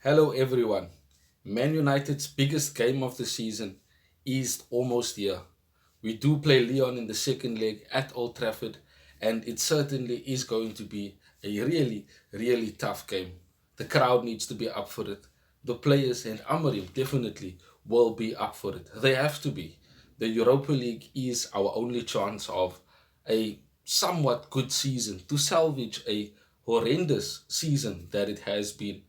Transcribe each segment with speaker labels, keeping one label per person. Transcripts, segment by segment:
Speaker 1: Hello, everyone. Man United's biggest game of the season is almost here. We do play Lyon in the second leg at Old Trafford, and it certainly is going to be a really tough game. The crowd needs to be up for it. The players and Amorim definitely will be up for it. They have to be. The Europa League is our only chance of a somewhat good season to salvage a horrendous season that it has been.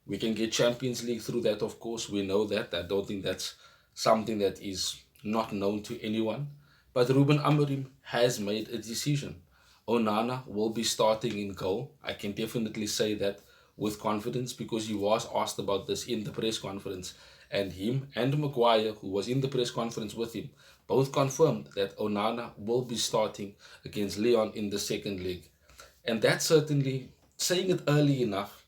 Speaker 1: We can get Champions League through that, of course. We know that. I don't think that's something that is not known to anyone. But Ruben Amorim has made a decision. Onana will be starting in goal. I can definitely say that with confidence because he was asked about this in the press conference. And him and Maguire, who was in the press conference with him, both confirmed that Onana will be starting against Lyon in the second leg. And that certainly, saying it early enough,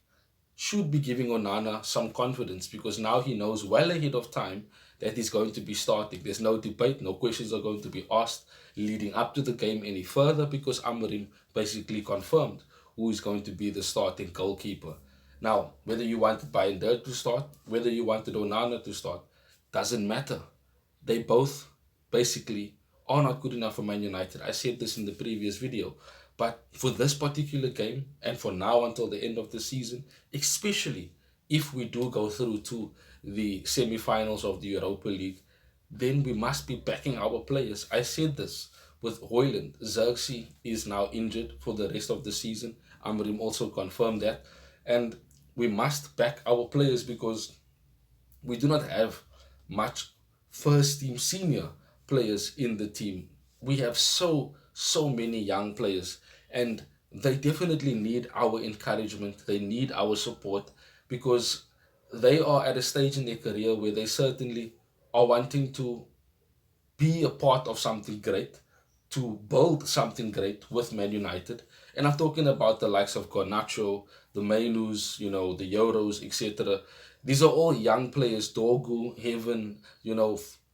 Speaker 1: should be giving Onana some confidence because now he knows well ahead of time that he's going to be starting. There's no debate, no questions are going to be asked leading up to the game any further because Amorim basically confirmed who is going to be the starting goalkeeper. Now, whether you wanted Bayern to start, whether you wanted Onana to start, doesn't matter. They both basically are not good enough for Man United. I said this in the previous video. But for this particular game, and for now until the end of the season, especially if we do go through to the semi-finals of the Europa League, then we must be backing our players. I said this with Hoyland. Xerxes is now injured for the rest of the season. Amrim also confirmed that. And we must back our players because we do not have much first team senior players in the team. We have so many young players, and they definitely need our encouragement. They need our support because they are at a stage in their career where they certainly are wanting to be a part of something great, to build something great with Man United. And I'm talking about the likes of Garnacho, the Mainus, the Euros, etc. These are all young players, Dorgu, Heaven,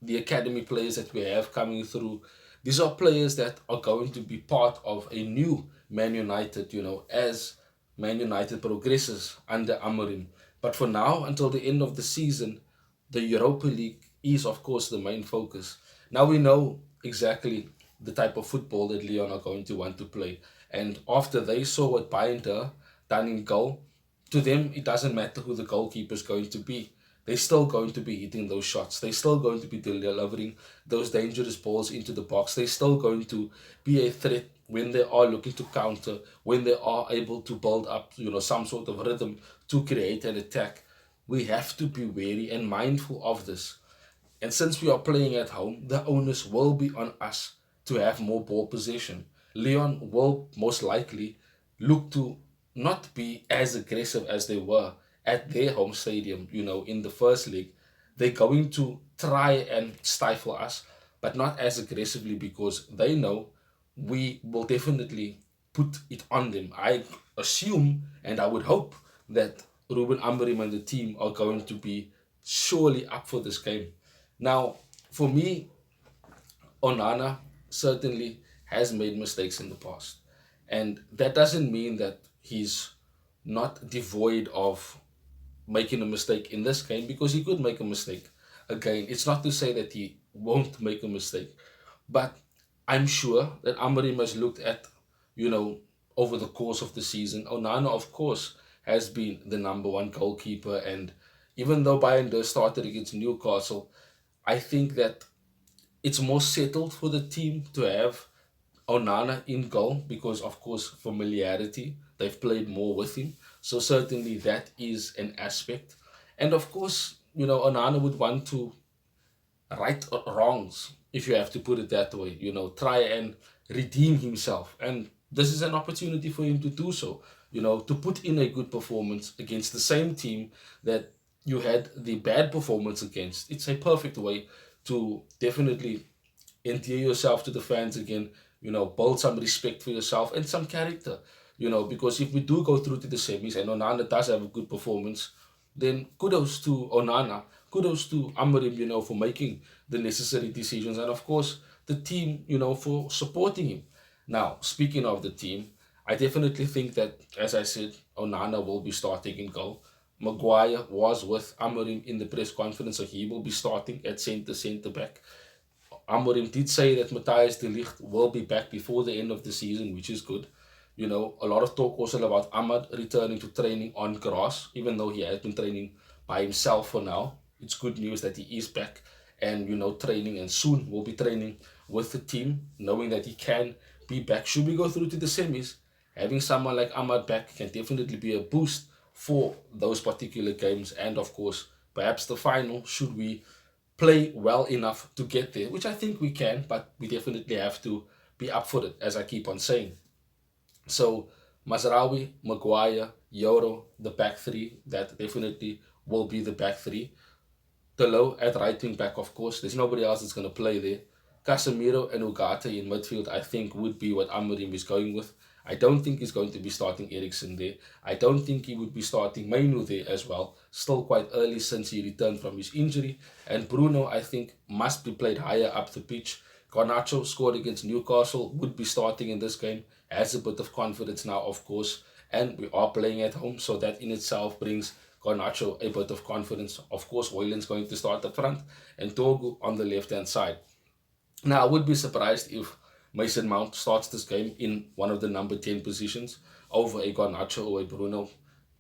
Speaker 1: the academy players that we have coming through. These are players that are going to be part of a new Man United, as Man United progresses under Amorim. But for now, until the end of the season, the Europa League is, of course, the main focus. Now we know exactly the type of football that Lyon are going to want to play. And after they saw what Bayern done in goal, to them it doesn't matter who the goalkeeper is going to be. They're still going to be hitting those shots. They're still going to be delivering those dangerous balls into the box. They're still going to be a threat when they are looking to counter, when they are able to build up, some sort of rhythm to create an attack. We have to be wary and mindful of this. And since we are playing at home, the onus will be on us to have more ball possession. Lyon will most likely look to not be as aggressive as they were at their home stadium, in the first league. They're going to try and stifle us, but not as aggressively because they know we will definitely put it on them. I assume and I would hope that Ruben Amorim and the team are going to be surely up for this game. Now, for me, Onana certainly has made mistakes in the past. And that doesn't mean that he's not devoid of making a mistake in this game because he could make a mistake. Again, it's not to say that he won't make a mistake, but I'm sure that Amorim has looked at, over the course of the season. Onana, of course, has been the number one goalkeeper, and even though Bayern does started against Newcastle, I think that it's more settled for the team to have Onana in goal because, of course, familiarity. They've played more with him. So, certainly, that is an aspect. And, of course, Onana would want to right wrongs, if you have to put it that way, try and redeem himself. And this is an opportunity for him to do so, to put in a good performance against the same team that you had the bad performance against. It's a perfect way to definitely endear yourself to the fans again, build some respect for yourself and some character, because if we do go through to the semis and Onana does have a good performance, then kudos to Onana, kudos to Amorim, for making the necessary decisions, and of course the team, for supporting him. Now, speaking of the team, I definitely think that, as I said, Onana will be starting in goal. Maguire was with Amorim in the press conference, so he will be starting at centre back. Amorim did say that Matthias de Ligt will be back before the end of the season, which is good. You know, a lot of talk also about Ahmad returning to training on grass, even though he has been training by himself for now. It's good news that he is back and, you know, training, and soon will be training with the team, knowing that he can be back. Should we go through to the semis, having someone like Ahmad back can definitely be a boost for those particular games, and of course, perhaps the final, should we play well enough to get there, which I think we can, but we definitely have to be up for it, as I keep on saying. So Mazraoui, Maguire, Yoro, the back three, that definitely will be the back three. Delo at right wing back, of course. There's nobody else that's going to play there. Casemiro and Ugarte in midfield, I think, would be what Amorim is going with. I don't think he's going to be starting Eriksen there. I don't think he would be starting Mainu there as well. Still quite early since he returned from his injury. And Bruno, I think, must be played higher up the pitch. Garnacho scored against Newcastle, would be starting in this game. Has a bit of confidence now, of course. And we are playing at home, so that in itself brings Garnacho a bit of confidence. Of course, Hoyland's going to start up front and Togu on the left-hand side. Now, I would be surprised if Mason Mount starts this game in one of the number 10 positions over a Garnacho or a Bruno.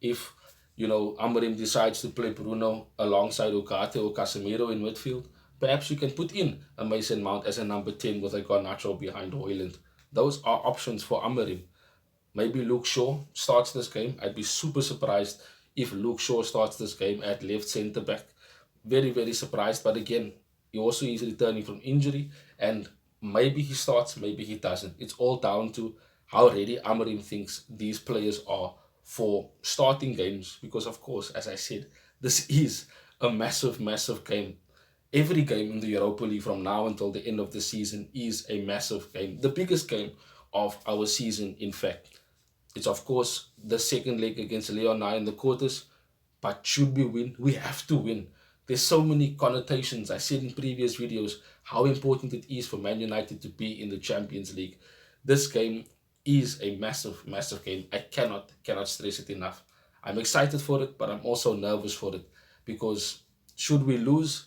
Speaker 1: If, you know, Amorim decides to play Bruno alongside Ugarte or Casemiro in midfield, perhaps you can put in a Mason Mount as a number 10 with a Garnacho behind Hoyland. Those are options for Amorim. Maybe Luke Shaw starts this game. I'd be super surprised if Luke Shaw starts this game at left centre back. Very, very surprised. But again, he also is returning from injury, and maybe he starts, maybe he doesn't. It's all down to how ready Amorim thinks these players are for starting games. Because, of course, as I said, this is a massive, massive game. Every game in the Europa League from now until the end of the season is a massive game. The biggest game of our season, in fact. It's, of course, the second leg against Lyon now in the quarters. But should we win? We have to win. There's so many connotations. I said in previous videos how important it is for Man United to be in the Champions League. This game is a massive, massive game. I cannot stress it enough. I'm excited for it, but I'm also nervous for it. Because should we lose,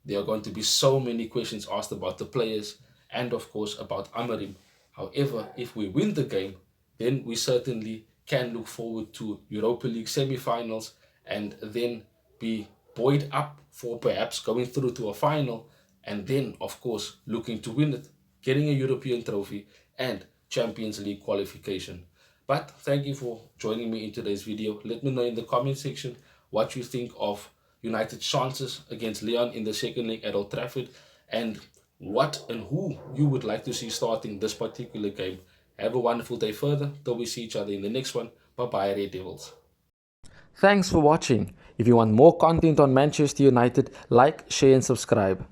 Speaker 1: there are going to be so many questions asked about the players and, of course, about Amorim. However, if we win the game, then we certainly can look forward to Europa League semi-finals and then be buoyed up for perhaps going through to a final, and then, of course, looking to win it, getting a European trophy and Champions League qualification. But thank you for joining me in today's video. Let me know in the comment section what you think of United's chances against Lyon in the second leg at Old Trafford, and what and who you would like to see starting this particular game. Have a wonderful day further till we see each other in the next one. Bye-bye, Red Devils. Thanks for watching. If you want more content on Manchester United, like, share and subscribe.